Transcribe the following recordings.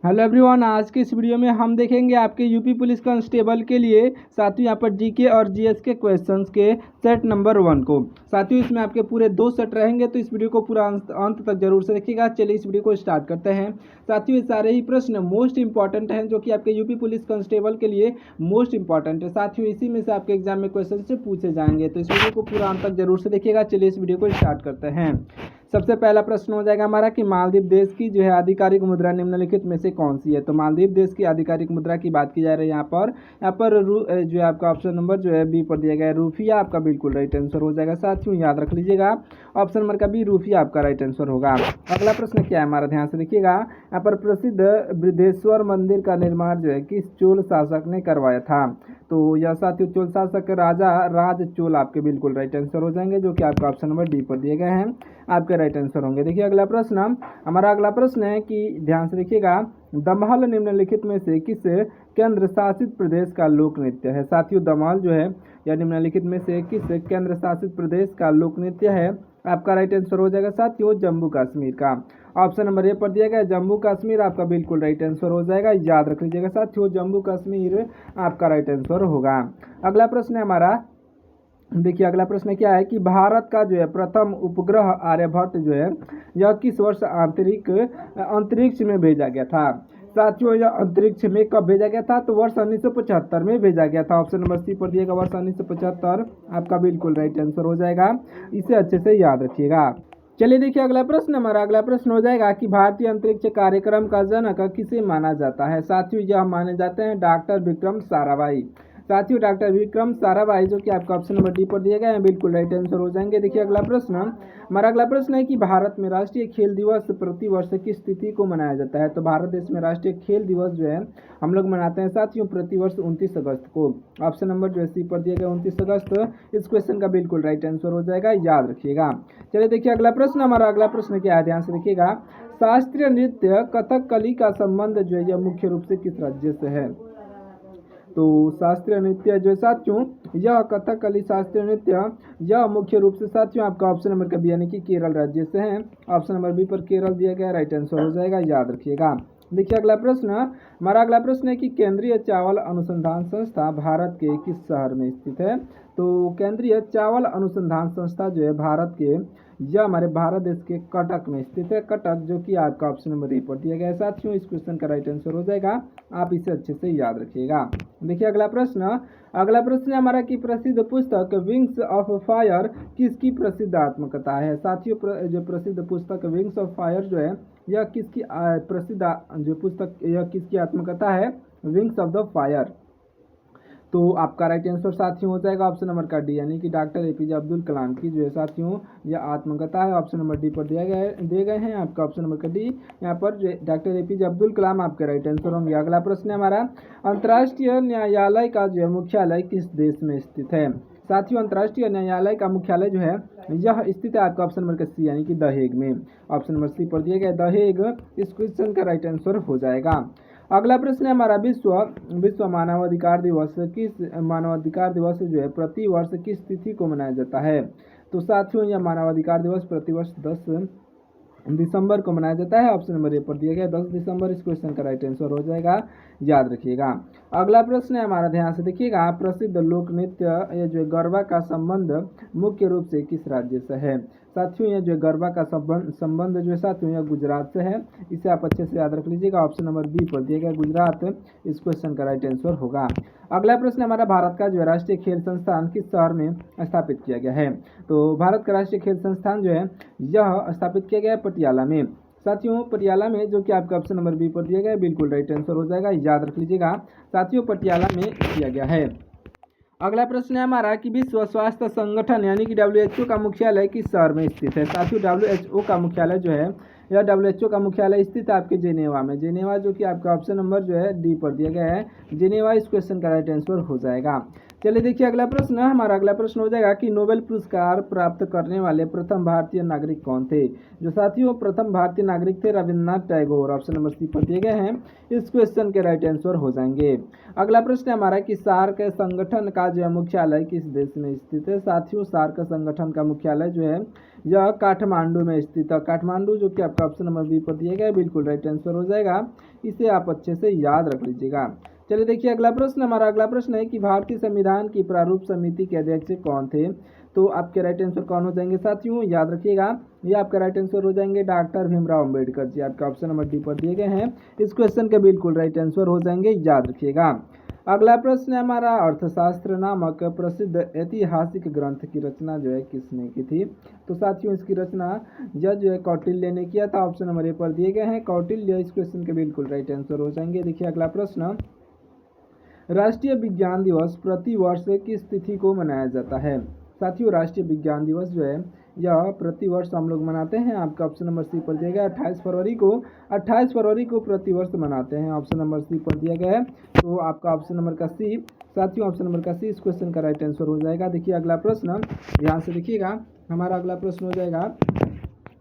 Hello everyone, आज के इस वीडियो में हम देखेंगे आपके यूपी पुलिस कांस्टेबल के लिए साथियों यहाँ पर जीके और जीएस के क्वेश्चंस के सेट नंबर 1 को। साथियों इसमें आपके पूरे 2 सेट रहेंगे, तो इस वीडियो को पूरा अंत तक जरूर से देखिएगा। चलिए इस वीडियो को स्टार्ट करते हैं। साथियों ये सारे ही प्रश्न मोस्ट इंपॉर्टेंट हैं, जो कि आपके यूपी पुलिस कांस्टेबल के लिए मोस्ट इंपॉर्टेंट है। साथियों इसी में से आपके एग्जाम में क्वेश्चन से पूछे जाएंगे, तो इस वीडियो को पूरा अंत तक जरूर से देखिएगा। चलिए इस वीडियो को स्टार्ट करते हैं। सबसे पहला प्रश्न हो जाएगा हमारा कि मालदीव देश की जो है आधिकारिक मुद्रा निम्नलिखित में से कौन सी है। तो मालदीव देश की आधिकारिक मुद्रा की बात की जा रही है यहाँ पर जो है आपका ऑप्शन नंबर जो है बी पर दिया गया है, रूफिया आपका बिल्कुल राइट आंसर हो जाएगा। साथियों याद रख लीजिएगा, ऑप्शन नंबर का बी रूफिया आपका राइट आंसर होगा। अगला प्रश्न क्या है हमारा, ध्यान से देखिएगा। यहाँ पर प्रसिद्ध बृहदेश्वर मंदिर का निर्माण जो है किस चोल शासक ने करवाया था। तो यह साथियों चोल शासक राजा राज चोल आपके बिल्कुल राइट आंसर हो जाएंगे, जो कि आपका ऑप्शन नंबर डी पर दिए गए हैं, आपके राइट आंसर होंगे। देखिए अगला प्रश्न, हमारा अगला प्रश्न है कि ध्यान से देखिएगा, दमहल निम्नलिखित में से किस केंद्र शासित प्रदेश का लोक नृत्य है। साथियों दमहल जो है या निम्नलिखित में से किस केंद्र शासित प्रदेश का लोक नृत्य है, आपका राइट आंसर हो जाएगा साथियों जम्मू कश्मीर का। ऑप्शन नंबर ए पर दिया गया जम्मू कश्मीर आपका बिल्कुल राइट आंसर हो जाएगा, याद रख लीजिएगा साथियों जम्मू कश्मीर आपका राइट आंसर होगा। अगला प्रश्न है हमारा, देखिए अगला प्रश्न क्या है कि भारत का जो है प्रथम उपग्रह आर्यभट्ट जो है यह किस वर्ष अंतरिक्ष में भेजा गया था। साथियों यह अंतरिक्ष में कब भेजा गया था, तो वर्ष 1975 में भेजा गया था। ऑप्शन नंबर सी पर दिएगा वर्ष 1975 आपका बिल्कुल राइट आंसर हो जाएगा, इसे अच्छे से याद रखिएगा। चलिए देखिए अगला प्रश्न, हमारा अगला प्रश्न हो जाएगा कि भारतीय अंतरिक्ष कार्यक्रम का जनक किसे माना जाता है। साथियों यह माने जाते हैं डॉक्टर विक्रम साराभाई। साथियों डॉक्टर विक्रम साराभाई जो कि आपका ऑप्शन नंबर डी पर दिए गए हैं, बिल्कुल राइट आंसर हो जाएंगे। देखिए अगला प्रश्न, हमारा अगला प्रश्न है कि भारत में राष्ट्रीय खेल दिवस प्रति वर्ष किस तिथि को मनाया जाता है। तो भारत देश में राष्ट्रीय खेल दिवस जो है हम लोग मनाते हैं साथियों प्रति वर्ष 29 अगस्त को। ऑप्शन नंबर जो है सी पर दिया गया 29 अगस्त इस क्वेश्चन का बिल्कुल राइट आंसर हो जाएगा, याद रखिएगा। चलिए देखिए अगला प्रश्न, हमारा अगला प्रश्न क्या है, ध्यान से देखिएगा। शास्त्रीय नृत्य कथकली का संबंध जो है यह मुख्य रूप से किस राज्य से है। तो शास्त्रीय नृत्य जो साथियों यह कथकली शास्त्रीय नृत्य यह मुख्य रूप से साथियों आपका ऑप्शन नंबर का बी यानी कि केरल राज्य से है। ऑप्शन नंबर बी पर केरल दिया गया, राइट आंसर हो जाएगा, याद रखिएगा। देखिए अगला प्रश्न, हमारा अगला प्रश्न है कि केंद्रीय चावल अनुसंधान संस्था भारत के किस शहर में स्थित है। तो केंद्रीय चावल अनुसंधान संस्था जो है भारत के यह हमारे भारत देश के कटक में स्थित है। कटक जो कि आपका ऑप्शन नंबर ए पर दिया गया है साथियों, इस क्वेश्चन का राइट आंसर हो जाएगा, आप इसे अच्छे से याद रखिएगा। देखिए अगला प्रश्न है हमारा कि प्रसिद्ध पुस्तक विंग्स ऑफ फायर किसकी प्रसिद्ध आत्मकथा है। साथियों जो प्रसिद्ध पुस्तक विंग्स ऑफ फायर जो है यह किसकी प्रसिद्ध जो पुस्तक यह किसकी आत्मकथा है, विंग्स ऑफ द फायर। तो आपका राइट आंसर साथियों हो जाएगा ऑप्शन नंबर का डी यानी कि डॉक्टर एपीजे अब्दुल कलाम की जो है साथियों यह आत्मकथा है। ऑप्शन नंबर डी पर दिए गए हैं, आपका ऑप्शन नंबर का डी यहाँ पर डॉक्टर एपीजे अब्दुल कलाम आपके राइट आंसर होंगे। अगला प्रश्न है हमारा, अंतर्राष्ट्रीय न्यायालय का जो है मुख्यालय किस देश में स्थित है। साथियों अंतर्राष्ट्रीय न्यायालय का मुख्यालय जो है यह स्थित है आपका ऑप्शन नंबर का सी यानी कि द हेग में। ऑप्शन नंबर सी पर दिया गया द हेग इस क्वेश्चन का राइट आंसर हो जाएगा। अगला प्रश्न है हमारा, विश्व मानवाधिकार दिवस जो है प्रति वर्ष किस तिथि को मनाया जाता है। तो साथियों यह मानवाधिकार दिवस प्रति वर्ष 10 दिसंबर को मनाया जाता है। ऑप्शन नंबर ए पर दिया गया 10 दिसंबर इस क्वेश्चन का राइट आंसर हो जाएगा, याद रखिएगा। अगला प्रश्न है हमारा, ध्यान से देखिएगा, प्रसिद्ध लोक नृत्य ये जो गरबा का संबंध मुख्य रूप से किस राज्य से है। साथियों यह जो गरबा का संबंध जो है साथियों यह गुजरात से है, इसे आप अच्छे से याद रख लीजिएगा। ऑप्शन नंबर बी पर दिया गया गुजरात इस क्वेश्चन का राइट आंसर होगा। अगला प्रश्न हमारा, भारत का जो है राष्ट्रीय खेल संस्थान किस शहर में स्थापित किया गया है। तो भारत का राष्ट्रीय खेल संस्थान जो है यह स्थापित किया गया है पटियाला में। साथियों पटियाला में जो कि आपका ऑप्शन नंबर बी पर दिया गया है, बिल्कुल राइट आंसर हो जाएगा, याद रख लीजिएगा साथियों पटियाला में किया गया है। अगला प्रश्न है हमारा कि विश्व स्वास्थ्य संगठन यानी कि WHO का मुख्यालय किस शहर में स्थित है। साथियों WHO का मुख्यालय जो है यह WHO का मुख्यालय स्थित है आपके जेनेवा में। जेनेवा जो कि आपका ऑप्शन नंबर जो है डी पर दिया गया है, जेनेवा इस क्वेश्चन का राइट आंसर हो जाएगा। चलिए देखिए अगला प्रश्न, हमारा अगला प्रश्न हो जाएगा कि नोबेल पुरस्कार प्राप्त करने वाले प्रथम भारतीय नागरिक कौन थे। जो साथियों प्रथम भारतीय नागरिक थे Rabindranath Tagore. Option number C पर दिए गए हैं, इस क्वेश्चन के राइट आंसर हो जाएंगे। अगला प्रश्न है हमारा कि सार्क संगठन का जो है मुख्यालय किस देश में स्थित है। साथियों सार्क संगठन का मुख्यालय जो है यह काठमांडू में स्थित है। काठमांडू जो कि आपका आपका ऑप्शन नंबर बी पर दिया गया है, बिल्कुल राइट आंसर हो जाएगा। इसे आप अच्छे से याद रख लीजिएगा। चलिए देखिए अगला प्रश्न, हमारा अगला प्रश्न है कि भारतीय संविधान की प्रारूप समिति के अध्यक्ष कौन थे। तो आपके राइट आंसर कौन हो जाएंगे साथियों, याद रखिएगा। ये आपका राइट आंसर हो जाएंगे डॉक्टर भीमराव अम्बेडकर जी, आपका ऑप्शन नंबर डी पर दिए गए हैं। इस क्वेश्चन के बिल्कुल राइट आंसर हो जाएंगे, याद रखिएगा। अगला प्रश्न है हमारा, अर्थशास्त्र नामक प्रसिद्ध ऐतिहासिक ग्रंथ की रचना जो है किसने की थी। तो साथियों इसकी रचना यह जो है कौटिल्य ने किया था, ऑप्शन नंबर ए पर दिए गए हैं कौटिल्य। इस क्वेश्चन के बिल्कुल राइट आंसर हो जाएंगे। देखिए अगला प्रश्न, राष्ट्रीय विज्ञान दिवस प्रति वर्ष किस तिथि को मनाया जाता है। साथियों राष्ट्रीय विज्ञान दिवस जो है यह प्रति वर्ष हम लोग मनाते हैं, आपका ऑप्शन नंबर सी पर दिया गया 28 फरवरी को। 28 फरवरी को प्रतिवर्ष मनाते हैं, ऑप्शन नंबर सी पर दिया गया है। तो आपका ऑप्शन नंबर का सी, साथियों ऑप्शन नंबर का सी इस क्वेश्चन का राइट आंसर हो जाएगा। देखिए अगला प्रश्न, ध्यान से देखिएगा, हमारा अगला प्रश्न हो जाएगा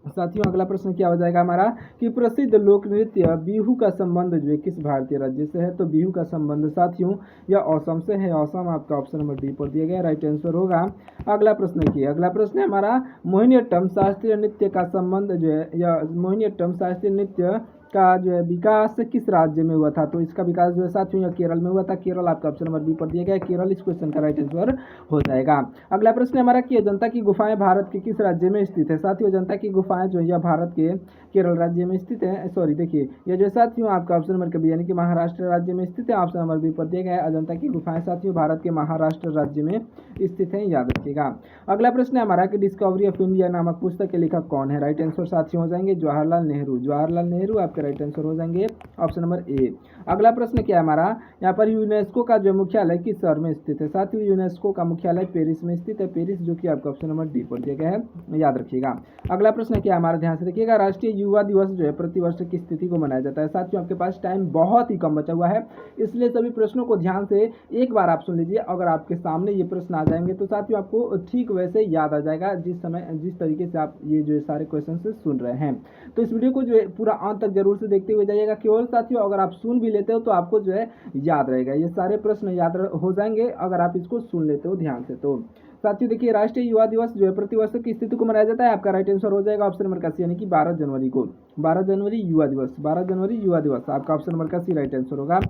साथियों, अगला प्रश्न क्या हो जाएगा हमारा कि प्रसिद्ध लोक नृत्य बिहू का संबंध जो है किस भारतीय राज्य से है। तो बिहू का संबंध साथियों यह असम से है, असम आपका ऑप्शन नंबर डी पर दिया गया राइट आंसर होगा। अगला प्रश्न देखिए, अगला प्रश्न है हमारा, मोहिनीअट्टम शास्त्रीय नृत्य का संबंध जो है यह मोहिनीअट्टम शास्त्रीय नृत्य का जो है विकास किस राज्य में हुआ था। तो इसका विकास जो है साथियों यह केरल में हुआ था, केरल आपका ऑप्शन नंबर बी पर दिया गया है, केरल इस क्वेश्चन का राइट आंसर हो जाएगा। अगला प्रश्न हमारा कि अजंता की गुफाएं भारत के किस राज्य में स्थित है। साथियों अजंता की गुफाएं जो है भारत के केरल राज्य में स्थित है, सॉरी देखिए यह जो साथियों आपका ऑप्शन नंबर का बी यानी कि महाराष्ट्र राज्य में स्थित है, ऑप्शन नंबर बी पर दिया गया है। अजंता की गुफाएं साथियों भारत के महाराष्ट्र राज्य में स्थित है, याद रखिएगा। अगला प्रश्न है हमारा कि डिस्कवरी ऑफ इंडिया नामक पुस्तक के लेखक कौन है। राइट आंसर साथियों हो जाएंगे जवाहरलाल नेहरू, जवाहरलाल नेहरू आपके राइट आंसर हो जाएंगे ऑप्शन नंबर ए। अगला प्रश्न क्या है हमारा, यहाँ पर यूनेस्को का जो मुख्यालय किस शहर में स्थित है। साथियों यूनेस्को का मुख्यालय पेरिस में स्थित है, पेरिस जो कि आपका ऑप्शन नंबर डी पर दिया गया है, याद रखिएगा। अगला प्रश्न क्या है हमारा, ध्यान से देखिएगा, राष्ट्रीय युवा दिवस जो है प्रतिवर्ष किस तिथि को मनाया जाता है। साथियों आपके पास टाइम बहुत ही कम बचा हुआ है, इसलिए सभी प्रश्नों को ध्यान से एक बार आप सुन लीजिए। अगर आपके सामने ये प्रश्न आ जाएंगे तो साथियों आपको ठीक वैसे याद आ जाएगा जिस तरीके से आप ये जो सारे क्वेश्चन से सुन रहे हैं। तो इस वीडियो को जो है पूरा अंत तक जरूर से देखते हुए जाइएगा। केवल साथियों अगर आप सुन भी लेते हो तो आपको जो है याद रहेगा, ये सारे प्रश्न याद हो जाएंगे अगर आप इसको सुन लेते हो ध्यान से। तो साथियों देखिए राष्ट्रीय युवा दिवस जो है प्रतिवर्ष किस तिथि को मनाया जाता है, आपका राइट आंसर हो जाएगा ऑप्शन नंबर का सी यानी कि 12 जनवरी को। 12 जनवरी युवा दिवस, 12 जनवरी युवा दिवस आपका ऑप्शन नंबर का सी राइट आंसर होगा।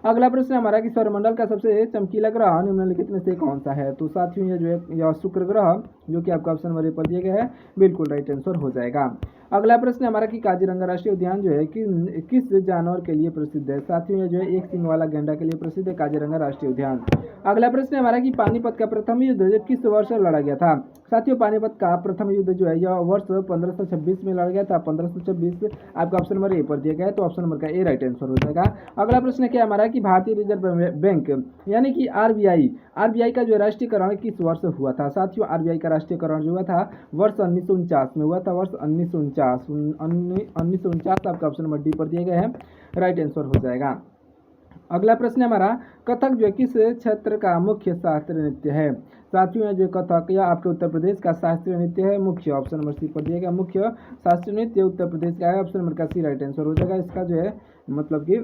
अगला प्रश्न हमारा कि सौरमंडल का सबसे चमकीला ग्रह निम्नलिखित में से कौन सा है। तो साथियों ये जो है यह शुक्र ग्रह जो कि आपका ऑप्शन नंबर ए पर दिया गया है, बिल्कुल राइट आंसर हो जाएगा। अगला प्रश्न हमारा कि काजीरंगा राष्ट्रीय उद्यान जो है कि किस जानवर के लिए प्रसिद्ध है। साथियों ये जो है एक सींग वाला गैंडा के लिए प्रसिद्ध है काजीरंगा राष्ट्रीय उद्यान। अगला प्रश्न हमारा कि पानीपत का प्रथम युद्ध किस वर्ष लड़ा गया था। साथियों पानीपत का प्रथम युद्ध जो है यह वर्ष 1526 में लड़ा गया था, 1526 आपका ऑप्शन नंबर ए पर दिया गया है, तो ऑप्शन नंबर का ए राइट आंसर हो जाएगा। अगला प्रश्न क्या हमारा कि भारतीय रिजर्व बैंक यानी कि आरबीआई का जो राष्ट्रीयकरण किस वर्ष हुआ था। साथियों आरबीआई का राष्ट्रीयकरण जो हुआ था वर्ष 1949 में हुआ था, वर्ष 1949 आपका ऑप्शन नंबर डी पर दिया गया है, राइट आंसर हो जाएगा। अगला प्रश्न हमारा कथक जो है किस क्षेत्र का मुख्य शास्त्रीय नृत्य है। साथियों जो कथक या आपके उत्तर प्रदेश का शास्त्रीय नृत्य है, मुख्य ऑप्शन नंबर सी पर दिया गया, मुख्य शास्त्रीय नृत्य उत्तर प्रदेश का है, ऑप्शन नंबर का सी राइट आंसर हो जाएगा। इसका जो है मतलब कि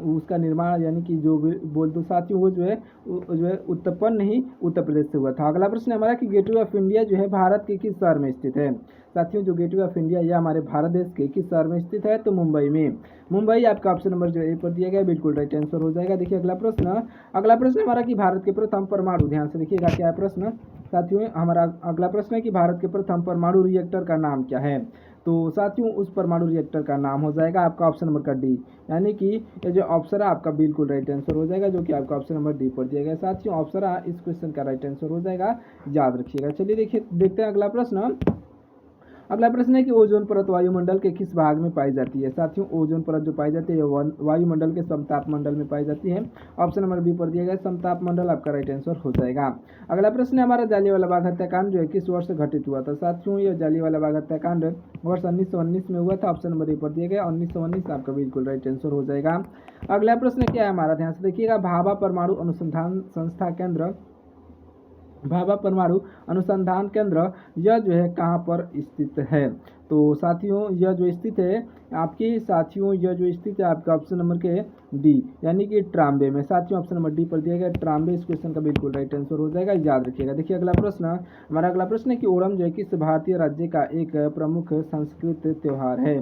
उसका निर्माण यानी कि जो भी बोल दो साथियों वो जो है उत्पन्न ही उत्तर प्रदेश से हुआ था। अगला प्रश्न हमारा कि गेटवे ऑफ इंडिया जो है भारत के किस शहर में स्थित है। साथियों जो गेटवे ऑफ इंडिया यह हमारे भारत देश के किस शहर में स्थित है, तो मुंबई में, मुंबई आपका ऑप्शन नंबर जो ए पर दिया गया बिल्कुल राइट आंसर हो जाएगा। देखिए अगला प्रश्न हमारा कि भारत के प्रथम परमाणु, ध्यान से देखिएगा क्या है प्रश्न साथियों, हमारा अगला प्रश्न है कि भारत के प्रथम परमाणु रिएक्टर का नाम क्या है। तो साथियों उस परमाणु रिएक्टर का नाम हो जाएगा आपका ऑप्शन नंबर का डी यानी कि ये जो ऑप्शन है आपका बिल्कुल राइट आंसर हो जाएगा, जो कि आपका ऑप्शन नंबर डी पर दिया गया। साथियों ऑप्शन आ इस क्वेश्चन का राइट आंसर हो जाएगा, याद रखिएगा। चलिए देखिए देखते हैं अगला प्रश्न। अगला प्रश्न है कि ओजोन परत वायुमंडल के किस भाग में पाई जाती है। साथियों ओजोन परत जो पाई जाती है वायुमंडल के समताप मंडल में पाई जाती है, ऑप्शन नंबर बी पर दिया गया समताप मंडल आपका राइट आंसर हो जाएगा। अगला प्रश्न है हमारा जालियांवाला बाग हत्याकांड जो है किस वर्ष घटित हुआ था। साथियों ये जालियांवाला बाग हत्याकांड वर्ष 1919 में हुआ था, ऑप्शन नंबर ए पर दिया गया 1919 आपका बिल्कुल राइट आंसर हो जाएगा। अगला प्रश्न क्या है हमारा, ध्यान से देखिएगा, भाभा परमाणु अनुसंधान संस्था केंद्र, भाभा परमाणु अनुसंधान केंद्र यह जो है कहाँ पर स्थित है। तो साथियों यह जो स्थित है आपकी, साथियों यह जो स्थित है आपका ऑप्शन नंबर के डी यानी कि ट्राम्बे में। साथियों ऑप्शन नंबर डी पर दिया गया ट्राम्बे, इस क्वेश्चन का बिल्कुल राइट आंसर हो जाएगा, याद रखिएगा। देखिए अगला प्रश्न हमारा अगला प्रश्न है कि ओणम जो है किस भारतीय राज्य का एक प्रमुख संस्कृत त्यौहार है।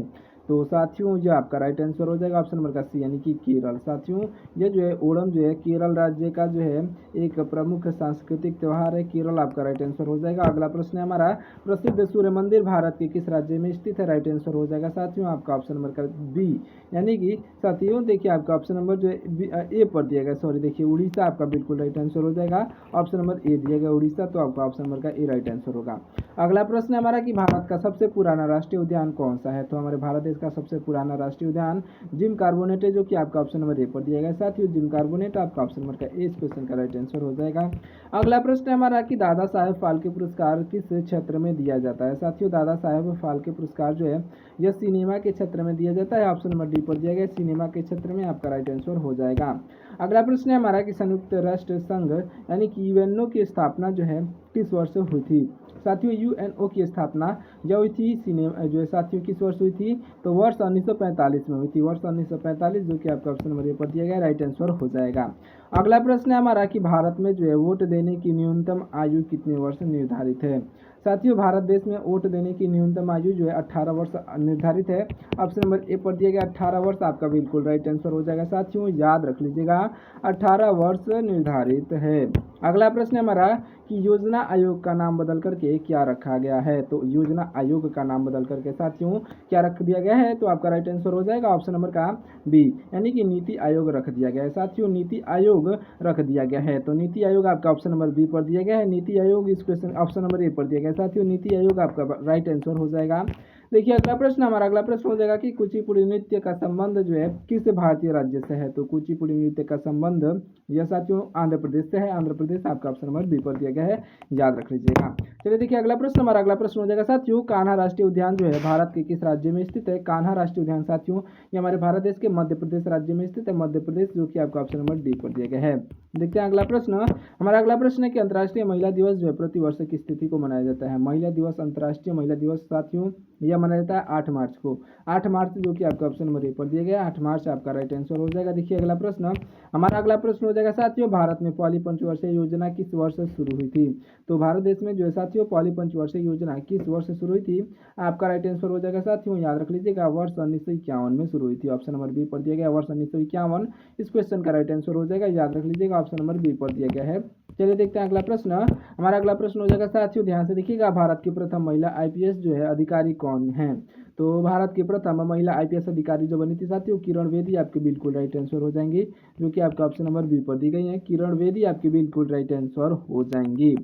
तो साथियों ये आपका राइट आंसर हो जाएगा ऑप्शन नंबर का सी यानी कि केरल। साथियों ये जो है ओणम जो है केरल राज्य का जो है एक प्रमुख सांस्कृतिक त्यौहार है। केरल आपका राइट आंसर हो जाएगा। अगला प्रश्न है हमारा, प्रसिद्ध सूर्य मंदिर भारत के किस राज्य में स्थित है? राइट आंसर हो जाएगा साथियों आपका ऑप्शन नंबर का बी यानी कि साथियों देखिए आपका ऑप्शन नंबर जो है ए पर दिया गया, सॉरी देखिए उड़ीसा आपका बिल्कुल राइट आंसर हो जाएगा। ऑप्शन नंबर ए दिया गया उड़ीसा, तो आपका ऑप्शन नंबर का ए राइट आंसर होगा। अगला प्रश्न है हमारा कि भारत का सबसे पुराना राष्ट्रीय उद्यान कौन सा है? तो हमारे भारत देश का सबसे पुराना राष्ट्रीय उद्यान जिम कार्बोनेट है, जो कि आपका ऑप्शन नंबर ए पर दिया गया। साथियों जिम कार्बोनेट आपका ऑप्शन नंबर का ए इस क्वेश्चन का राइट आंसर हो जाएगा। अगला प्रश्न है हमारा कि दादा साहेब फाल्के पुरस्कार किस क्षेत्र में दिया जाता है? साथियों दादा साहेब फाल्के पुरस्कार जो है यह सिनेमा के क्षेत्र में दिया जाता है। ऑप्शन नंबर डी पर दिया गया सिनेमा के क्षेत्र में आपका राइट आंसर हो जाएगा। अगला प्रश्न है हमारा कि संयुक्त राष्ट्र संघ यानी कि यूएनओ की स्थापना जो है किस वर्ष हुई थी? साथियों यूएनओ की स्थापना जब हुई थी सिनेमा जो है साथियों किस वर्ष हुई थी? तो वर्ष 1945 में हुई थी, वर्ष 1945, जो कि आपका ऑप्शन नंबर ए पर दिया गया राइट आंसर हो जाएगा। अगला प्रश्न है हमारा कि भारत में जो है वोट देने की न्यूनतम आयु कितने वर्ष निर्धारित है? साथियों भारत देश में वोट देने की न्यूनतम आयु जो है 18 वर्ष निर्धारित है। ऑप्शन नंबर ए पर दिया गया 18 वर्ष आपका बिल्कुल राइट आंसर हो जाएगा। साथियों याद रख लीजिएगा 18 वर्ष निर्धारित है। अगला प्रश्न है हमारा कि योजना आयोग का नाम बदल करके क्या रखा गया है? तो योजना आयोग का नाम बदल करके साथियों क्या रख दिया गया है? तो आपका राइट आंसर हो जाएगा ऑप्शन नंबर का बी यानी कि नीति आयोग रख दिया गया है। साथियों नीति आयोग रख दिया गया है, तो नीति आयोग आपका ऑप्शन नंबर बी पर दिया गया है। नीति आयोग इस क्वेश्चन ऑप्शन नंबर ए पर दिया गया है। साथियों नीति आयोग आपका राइट आंसर हो जाएगा। देखिए अगला प्रश्न हमारा अगला प्रश्न हो जाएगा कि कुचिपुड़ी नृत्य का संबंध जो है किस भारतीय राज्य से है? तो कुचिपुड़ी नृत्य का संबंध यह साथियों आंध्र प्रदेश से है। आंध्र प्रदेश आपका ऑप्शन नंबर बी पर दिया गया है, याद रख लीजिएगा। चलिए देखिए अगला प्रश्न हमारा अगला प्रश्न हो जाएगा साथियों कान्हा राष्ट्रीय उद्यान जो है भारत के किस राज्य में स्थित है? कान्हा राष्ट्रीय उद्यान साथियों ये हमारे भारत देश के मध्य प्रदेश राज्य में स्थित है, मध्य प्रदेश, जो कि आपका ऑप्शन नंबर डी पर दिया गया है। देखते हैं अगला प्रश्न हमारा अगला प्रश्न है कि अंतर्राष्ट्रीय महिला दिवस जो है प्रतिवर्ष किस तिथि को मनाया जाता है? महिला दिवस अंतर्राष्ट्रीय महिला दिवस साथियों यह मनाया जाता है 8 मार्च को, 8 मार्च, जो कि आपका ऑप्शन नंबर ए पर दिया गया 8 मार्च आपका राइट आंसर हो जाएगा। देखिए अगला प्रश्न हमारा अगला प्रश्न हो जाएगा साथियों भारत में पहली पंचवर्षीय योजना किस वर्ष शुरू हुई थी? तो भारत देश में जो है साथियों पहली पंचवर्षीय योजना किस वर्ष शुरू हुई थी? आपका राइट आंसर हो जाएगा साथियों याद रख लीजिएगा वर्ष 1951 में शुरू हुई थी। ऑप्शन नंबर बी पर दिया गया वर्ष 1951 इस क्वेश्चन का राइट आंसर हो जाएगा, याद रख लीजिएगा ऑप्शन नंबर बी पर दिया गया है। चलिए देखते हैं अगला प्रश्न हमारा अगला प्रश्न हो जाएगा साथियों ध्यान से देखिएगा भारत की प्रथम महिला आईपीएस जो है अधिकारी कौन है? तो भारत की प्रथम महिला आईपीएस अधिकारी जो बनी थी साथियों किरण बेदी आपके बिल्कुल राइट आंसर हो जाएंगी, जो कि आपका ऑप्शन नंबर बी पर दी गई है। किरण बेदी आपकी बिल्कुल राइट आंसर हो जाएंगी।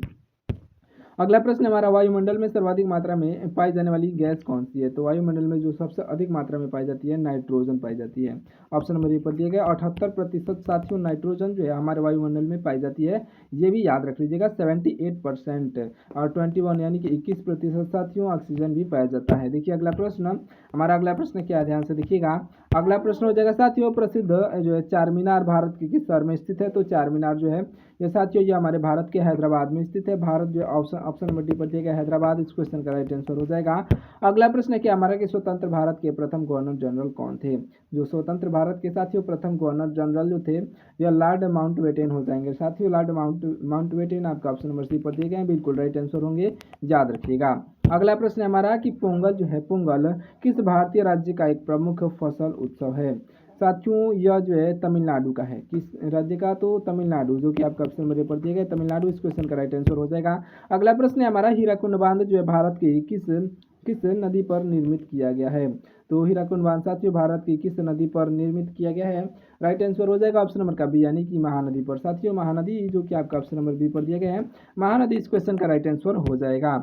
अगला प्रश्न हमारा वायुमंडल में सर्वाधिक मात्रा में पाई जाने वाली गैस कौन सी है? तो वायुमंडल में जो सबसे अधिक मात्रा में पाई जाती है नाइट्रोजन पाई जाती है। ऑप्शन नंबर ए पर दिया गया 78% साथियों नाइट्रोजन जो है हमारे वायुमंडल में पाई जाती है, ये भी याद रख लीजिएगा 78% और 21 यानी कि 21% साथियों ऑक्सीजन भी पाया जाता है। देखिए अगला प्रश्न हमारा अगला प्रश्न क्या है ध्यान से देखिएगा। अगला प्रश्न हो जाएगा साथियों प्रसिद्ध जो है चार मीनार भारत के किस शहर में स्थित है? तो चार मीनार जो है ये साथियों ये हमारे भारत के हैदराबाद में स्थित है। भारत जो ऑप्शन नंबर डी पर दिया गया हैदराबाद इस क्वेश्चन का राइट आंसर हो जाएगा। अगला प्रश्न है कि हमारा कि स्वतंत्र भारत के प्रथम गवर्नर जनरल कौन थे? जो स्वतंत्र भारत के साथियों प्रथम गवर्नर जनरल जो थे यह लॉर्ड माउंटबेटन हो जाएंगे। साथियों लॉर्ड माउंटबेटन आपका ऑप्शन नंबर सी पर दिए गए बिल्कुल राइट आंसर होंगे, याद रखिएगा। अगला प्रश्न है हमारा कि पोंगल जो है पोंगल किस भारतीय राज्य का एक प्रमुख फसल उत्सव है? साथियों यह जो है तमिलनाडु का है। किस राज्य का? तो तमिलनाडु, जो कि आपका ऑप्शन नंबर ए पर दिया गया तमिलनाडु इस क्वेश्चन का राइट आंसर हो जाएगा। अगला प्रश्न है हमारा हीराकुंड बांध जो है भारत की किस नदी पर निर्मित किया गया है? तो हीराकुंड बांध साथियों भारत की किस नदी पर निर्मित किया गया है? राइट आंसर हो जाएगा ऑप्शन नंबर का बी यानी कि महानदी पर। साथियों महानदी, जो कि आपका ऑप्शन नंबर बी पर दिया गया है महानदी इस क्वेश्चन का राइट आंसर हो जाएगा।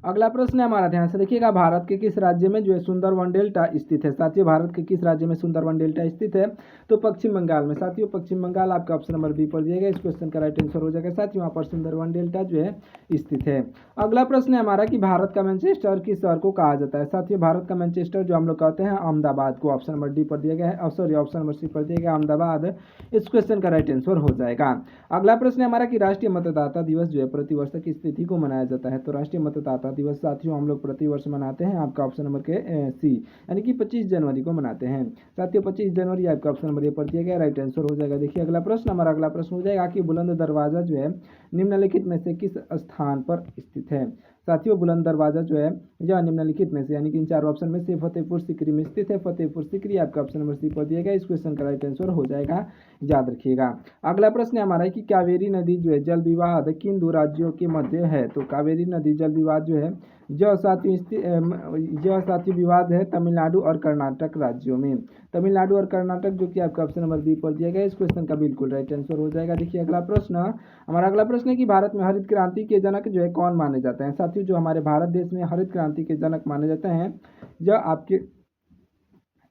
अगला प्रश्न है हमारा ध्यान से देखिएगा भारत के किस राज्य में जो है सुंदरवन डेल्टा स्थित है? साथियों भारत के किस राज्य में सुंदरवन डेल्टा स्थित है? तो पश्चिम बंगाल में। साथियों पश्चिम बंगाल आपका ऑप्शन नंबर बी पर दिया गया इस क्वेश्चन का राइट आंसर हो जाएगा। साथियों वहाँ पर सुंदरवन डेल्टा जो है स्थित है। अगला प्रश्न है हमारा कि भारत का मैनचेस्टर किस शहर को कहा जाता है? साथियों भारत का मैनचेस्टर जो हम लोग कहते हैं अहमदाबाद को, ऑप्शन नंबर डी पर दिया गया है सॉरी ऑप्शन नंबर सी पर दिया गया अहमदाबाद इस क्वेश्चन का राइट आंसर हो जाएगा। अगला प्रश्न है हमारा कि राष्ट्रीय मतदाता दिवस जो है प्रतिवर्ष किस तिथि को मनाया जाता है? तो राष्ट्रीय मतदाता दिवस साथियों हम लोग प्रतिवर्ष मनाते हैं आपका ऑप्शन नंबर के सी यानी कि 25 जनवरी को मनाते हैं। साथियों 25 जनवरी आपका ऑप्शन नंबर ए पर दिया गया राइट आंसर हो जाएगा। देखिए अगला प्रश्न हमारा अगला प्रश्न हो जाएगा कि बुलंद दरवाजा जो है निम्नलिखित में से किस स्थान पर स्थित है? साथियों बुलंद दरवाजा जो है यह निम्नलिखित में से यानी कि इन चार ऑप्शन में से फतेहपुर सीकरी में स्थित है। फतेहपुर सीकरी आपका ऑप्शन नंबर सी पर दिया गया। इस क्वेश्चन का राइट आंसर हो जाएगा, याद रखिएगा। अगला प्रश्न हमारा है कि कावेरी नदी जो है जल विवाद किन दो राज्यों के मध्य है। तो कावेरी नदी जल विवाद जो है यह साथियों विवाद है तमिलनाडु और कर्नाटक राज्यों में। तमिलनाडु और कर्नाटक जो कि आपका ऑप्शन नंबर बी पर दिया गया। इस क्वेश्चन का बिल्कुल राइट आंसर हो जाएगा। देखिए अगला प्रश्न, हमारा अगला प्रश्न है कि भारत में हरित क्रांति के जनक जो है कौन माने जाते हैं। साथियों जो हमारे भारत देश में हरित क्रांति के जनक माने जाते हैं यह आपके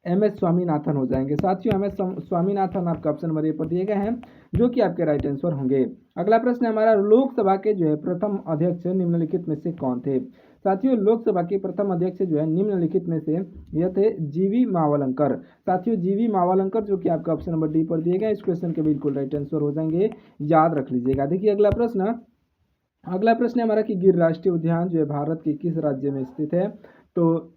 एम एस स्वामीनाथन हो जाएंगे। साथियों एम एस स्वामीनाथन आपका ऑप्शन नंबर ए पर दिए गए हैं जो कि आपके राइट आंसर होंगे। अगला प्रश्न हमारा लोकसभा के जो है प्रथम अध्यक्ष निम्नलिखित में से कौन थे। साथियों लोकसभा के प्रथम अध्यक्ष जो है निम्नलिखित में से यह थे जीवी मावलंकर। साथियों जीवी मावलंकर जो कि आपका ऑप्शन नंबर डी पर दिए गए। इस क्वेश्चन के बिल्कुल राइट आंसर हो जाएंगे, याद रख लीजिएगा। देखिए अगला प्रश्न है हमारा कि गिर राष्ट्रीय उद्यान जो है भारत के किस राज्य में स्थित है। तो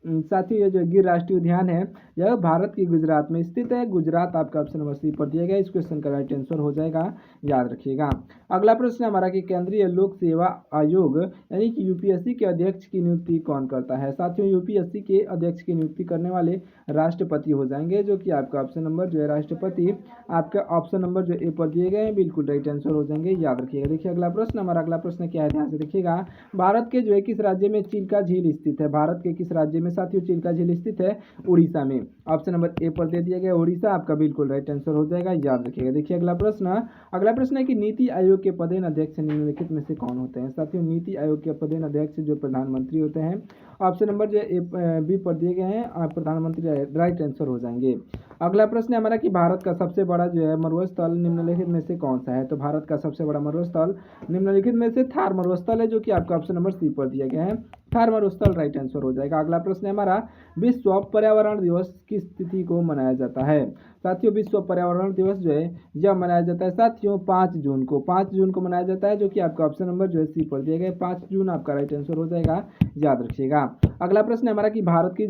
साथियों ये जो गिर राष्ट्रीय उद्यान है यह भारत की गुजरात में स्थित है। गुजरात आपका ऑप्शन नंबर सी पर दिया गया। इस क्वेश्चन का राइट आंसर हो जाएगा, याद रखिएगा। अगला प्रश्न हमारा कि केंद्रीय लोक सेवा आयोग यानी कि यूपीएससी के अध्यक्ष की नियुक्ति कौन करता है। साथियों यूपीएससी के अध्यक्ष की नियुक्ति करने वाले राष्ट्रपति हो जाएंगे जो कि आपका ऑप्शन नंबर जो है राष्ट्रपति आपका ऑप्शन नंबर जो ए पर दिए गए हैं बिल्कुल राइट आंसर हो जाएंगे, याद रखिएगा। देखिए अगला प्रश्न क्या है, ध्यान से देखिएगा। भारत के जो है किस राज्य में चिल्का झील स्थित है। भारत के किस राज्य में साथियों चिल्का झील स्थित है। उड़ीसा में। ऑप्शन नंबर ए पर दे दिया गया उड़ीसा आपका बिल्कुल राइट आंसर हो जाएगा, याद रखिएगा। देखिए अगला प्रश्न है कि नीति आयोग के पदेन अध्यक्ष निम्नलिखित में से कौन होते हैं। साथियों नीति आयोग के पदेन अध्यक्ष जो प्रधानमंत्री होते हैं। ऑप्शन नंबर जो बी पर दिए गए हैं प्रधानमंत्री राइट आंसर हो जाएंगे। अगला प्रश्न है हमारा कि भारत का सबसे बड़ा जो है मरुस्थल निम्नलिखित में से कौन सा है। तो भारत का सबसे बड़ा मरुस्थल निम्नलिखित में से थार मरुस्थल है जो कि आपका ऑप्शन नंबर सी पर दिया गया है। थार मरुस्थल राइट आंसर हो जाएगा। अगला प्रश्न है हमारा विश्व पर्यावरण दिवस किस तिथि को मनाया जाता है। साथियों विश्व पर्यावरण दिवस जो है यह मनाया जाता है साथियों 5 जून को मनाया जाता है जो कि आपका ऑप्शन नंबर जो है सी पर दिया गया। 5 जून आपका राइट आंसर हो जाएगा, याद रखिएगा। अगला प्रश्न है हमारा कि भारत की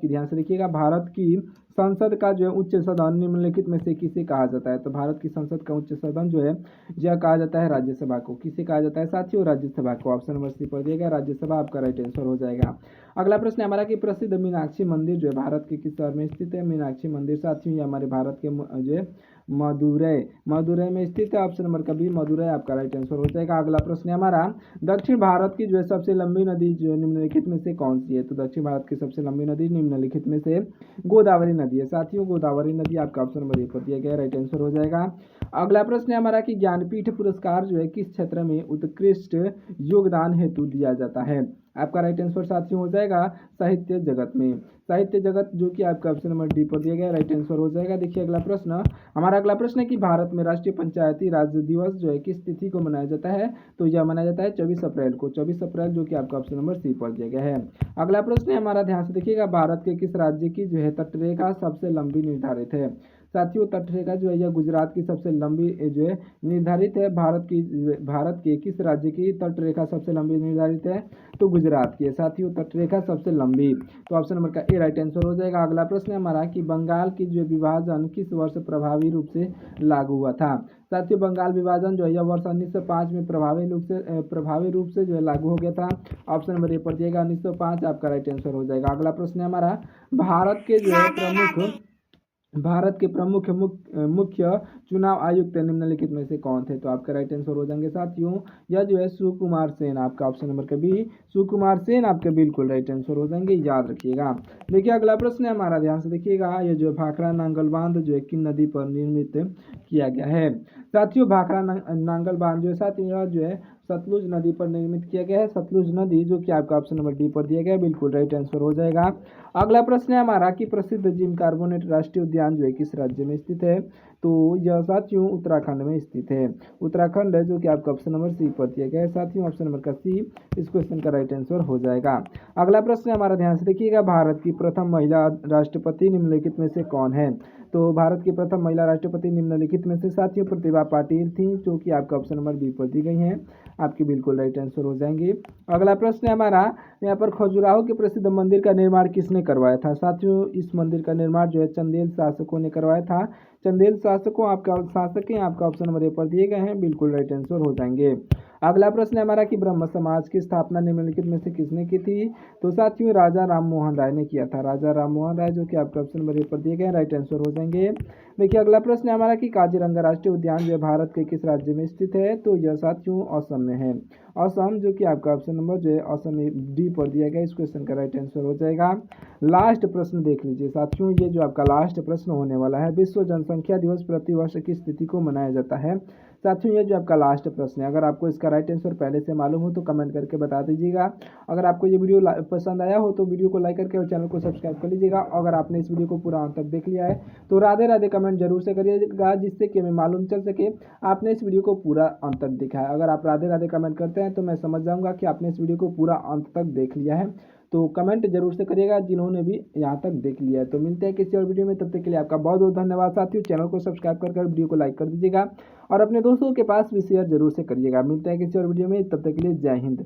ध्यान से देखिएगा भारत की संसद का जो है उच्च सदन निम्नलिखित में से किसे कहा जाता है। तो भारत की संसद का उच्च सदन जो है यह कहा जाता है राज्यसभा को। किसे कहा जाता है साथियों, राज्यसभा को। ऑप्शन नंबर सी पर दिया गया राज्यसभा आपका राइट आंसर हो जाएगा। अगला प्रश्न हमारा कि प्रसिद्ध मीनाक्षी मंदिर जो है भारत के किस शहर में स्थित है। मीनाक्षी मंदिर साथियों ये हमारे भारत के जो है मदुरई में स्थित है। ऑप्शन नंबर का बी मदुरई आपका राइट आंसर हो जाएगा। अगला प्रश्न है हमारा दक्षिण भारत की जो है सबसे लंबी नदी जो है निम्नलिखित में से कौन सी है। तो दक्षिण भारत की सबसे लंबी नदी निम्नलिखित में से गोदावरी नदी है। साथियों गोदावरी नदी आपका ऑप्शन नंबर ए पर दिया गया राइट आंसर हो जाएगा। अगला प्रश्न है हमारा कि ज्ञानपीठ पुरस्कार जो है किस क्षेत्र में उत्कृष्ट योगदान हेतु दिया जाता है। आपका राइट आंसर साथियों हो जाएगा साहित्य जगत में। साहित्य जगत जो कि आपका ऑप्शन नंबर डी पर दिया गया राइट आंसर हो जाएगा। देखिए अगला प्रश्न है कि भारत में राष्ट्रीय पंचायती राज दिवस जो है किस तिथि को मनाया जाता है। तो यह मनाया जाता है 24 अप्रैल को। 24 अप्रैल जो कि आपका ऑप्शन नंबर सी पर दिया गया है। अगला प्रश्न है हमारा ध्यान से देखिएगा भारत के किस राज्य की जो है तटरेखा सबसे लंबी निर्धारित है। साथियों तटरेखा जो है यह गुजरात की सबसे लंबी जो है निर्धारित है। भारत के किस राज्य की तटरेखा सबसे लंबी निर्धारित है। तो गुजरात की है साथियों तटरेखा सबसे लंबी। तो ऑप्शन नंबर का ए राइट आंसर हो जाएगा। अगला प्रश्न है हमारा कि बंगाल की जो विभाजन किस वर्ष प्रभावी रूप से लागू हुआ था। साथियों बंगाल विभाजन जो है यह वर्ष 1905 में प्रभावी रूप से जो है लागू हो गया था। ऑप्शन नंबर ए पर दिएगा 1905 आपका राइट आंसर हो जाएगा। अगला प्रश्न है हमारा भारत के प्रमुख मुख्य चुनाव आयुक्त निम्नलिखित में से कौन थे। तो आपका राइट आंसर हो जाएंगे साथियों यह जो है सुकुमार सेन आपका ऑप्शन नंबर का बी सुकुमार सेन आपके बिल्कुल राइट आंसर हो जाएंगे, याद रखिएगा। देखिए अगला प्रश्न है हमारा ध्यान से देखिएगा ये जो भाखड़ा नांगल बांध जो है किन नदी पर निर्मित किया गया है। साथियों भाखड़ा नांगल बांध जो है साथियों यह जो है सतलुज नदी पर निर्मित किया गया है। सतलुज नदी जो कि आपका ऑप्शन नंबर डी पर दिया गया है बिल्कुल राइट आंसर हो जाएगा। अगला प्रश्न है हमारा कि प्रसिद्ध जिम कार्बोनेट राष्ट्रीय उद्यान जो है किस राज्य में स्थित है। तो यह साथियों उत्तराखंड में स्थित है। उत्तराखंड है जो कि आपका ऑप्शन नंबर सी पर दिया गया है साथियों ऑप्शन नंबर का सी इस क्वेश्चन का राइट आंसर हो जाएगा। अगला प्रश्न है हमारा ध्यान से देखिएगा भारत की प्रथम महिला राष्ट्रपति निम्नलिखित में से कौन है। तो भारत की प्रथम महिला राष्ट्रपति निम्नलिखित में से साथियों प्रतिभा पाटिल थी जो कि आपका ऑप्शन नंबर बी पर दी गई हैं आपके बिल्कुल राइट आंसर हो जाएंगे। अगला प्रश्न है हमारा यहाँ पर खजुराहो के प्रसिद्ध मंदिर का निर्माण किसने करवाया था। साथियों इस मंदिर का निर्माण जो है चंदेल शासकों ने करवाया था। चंदेल शासकों आपका शासक हैं, आपका ऑप्शन नंबर ए पर दिए गए हैं, बिल्कुल राइट आंसर हो जाएंगे। अगला प्रश्न है हमारा कि ब्रह्म समाज की स्थापना निम्नलिखित में से किसने की थी? तो साथियों राजा राम मोहन राय ने किया था, राजा राम मोहन राय, जो कि आपके ऑप्शन नंबर ए पर दिए गए, राइट आंसर हो जाएंगे। देखिए अगला प्रश्न है हमारा कि काजीरंगा राष्ट्रीय उद्यान जो है भारत के किस राज्य में स्थित है? तो यह साथियों असम में है, असम, जो कि आपका ऑप्शन नंबर जो है असम डी पर दिया गया, इस क्वेश्चन का राइट आंसर हो जाएगा। लास्ट प्रश्न देख लीजिए साथियों, ये जो आपका लास्ट प्रश्न होने वाला है, विश्व जनसंख्या दिवस प्रतिवर्ष किस तिथि को मनाया जाता है? साथियों ये जो आपका लास्ट प्रश्न है, अगर आपको इसका राइट आंसर पहले से मालूम हो तो कमेंट करके बता दीजिएगा। अगर आपको ये वीडियो पसंद आया हो तो वीडियो को लाइक करके और चैनल को सब्सक्राइब कर लीजिएगा। अगर आपने इस वीडियो को पूरा अंत तक देख लिया है तो राधे राधे कमेंट जरूर से करिएगा, जिससे कि हमें मालूम चल सके आपने इस वीडियो को पूरा अंत तक देखा है। अगर आप राधे राधे कमेंट करते हैं तो मैं समझ जाऊंगा कि आपने इस वीडियो को पूरा अंत तक देख लिया है। तो कमेंट जरूर से करिएगा जिन्होंने भी यहाँ तक देख लिया है। तो मिलते हैं किसी और वीडियो में, तब तक के लिए आपका बहुत बहुत धन्यवाद साथियों। चैनल को सब्सक्राइब कर वीडियो को लाइक कर दीजिएगा और अपने दोस्तों के पास भी शेयर जरूर से करिएगा। मिलते हैं किसी और वीडियो में, तब तक के लिए जय हिंद।